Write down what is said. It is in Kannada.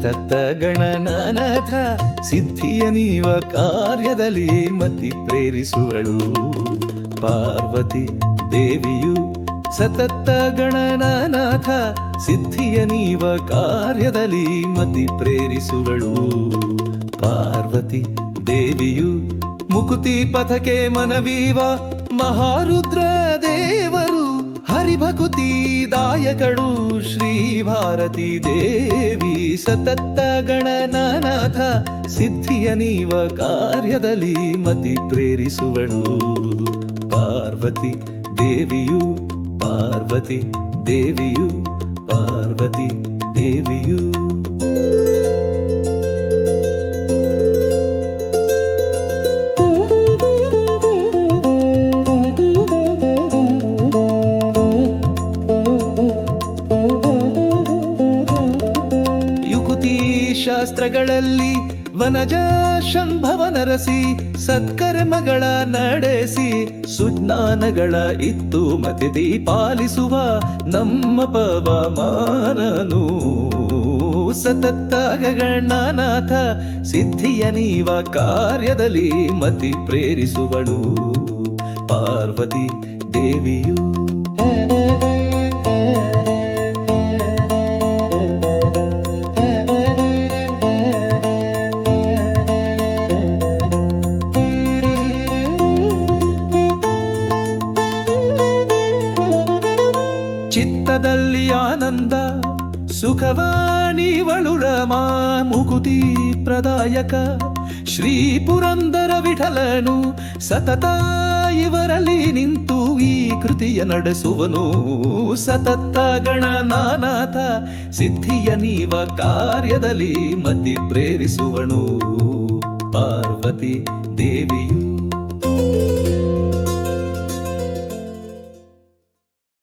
ಸತತ ಗಣನಾಥ ಸಿದ್ಧಿಯ ನೀವ ಕಾರ್ಯದಲ್ಲಿ ಮತಿ ಪ್ರೇರಿಸುವಳು ಪಾರ್ವತಿ ದೇವಿಯು. ಸತತ ಗಣನಾಥ ಸಿದ್ಧಿಯ ನೀವ ಕಾರ್ಯದಲ್ಲಿ ಮತಿ ಪ್ರೇರಿಸುವಳು ಪಾರ್ವತಿ ದೇವಿಯು. ಮುಕುತಿ ಪಥಕ್ಕೆ ಮನವೀವ ಮಹಾರುದ್ರ ದೇವರು ಹರಿಭಕುತಿ ದಾಯಕಳು ಶ್ರೀ ಭಾರತಿ ದೇವಿ. ಸತತ ಗಣನಾಥ ಸಿದ್ಧಿಯ ನೀವ ಕಾರ್ಯದಲ್ಲಿ ಮತಿ ಪ್ರೇರಿಸುವಳು ಪಾರ್ವತಿ ದೇವಿಯು. ಪಾರ್ವತಿ ದೇವಿಯು, ಪಾರ್ವತಿ ದೇವಿಯು. ಯುಕುತಿ ಶಾಸ್ತ್ರಗಳಲ್ಲಿ ವನಜ ಶಂಭವ ನರಸಿ ಸತ್ಕರ್ಮಗಳ ನಡೆಸಿ ಸುಜ್ಞಾನಗಳ ಇತ್ತು ಮತಿದಿ ಪಾಲಿಸುವ ನಮ್ಮ ಪವಮಾನನು. ಸತತ ಗಣನಾಥ ಸಿದ್ಧಿಯ ನೀವ ಕಾರ್ಯದಲ್ಲಿ ಮತಿ ಪ್ರೇರಿಸುವಳು ಪಾರ್ವತಿ ದೇವಿಯು. ಚಿತ್ತದಲ್ಲಿ ಆನಂದ ಸುಖವಾಣಿವಳು ರಮಾ ಮುಕುತಿ ಪ್ರದಾಯಕ ಶ್ರೀ ಪುರಂದರ ವಿಠಲನು. ಸತತ ಇವರಲ್ಲಿ ನಿಂತು ಈ ಕೃತಿಯ ನಡೆಸುವನು ಸತತ ಗಣನಾಥ ಸಿದ್ಧಿಯ ನೀವ ಕಾರ್ಯದಲ್ಲಿ ಮತಿ ಪ್ರೇರಿಸುವನು ಪಾರ್ವತಿ ದೇವಿಯು.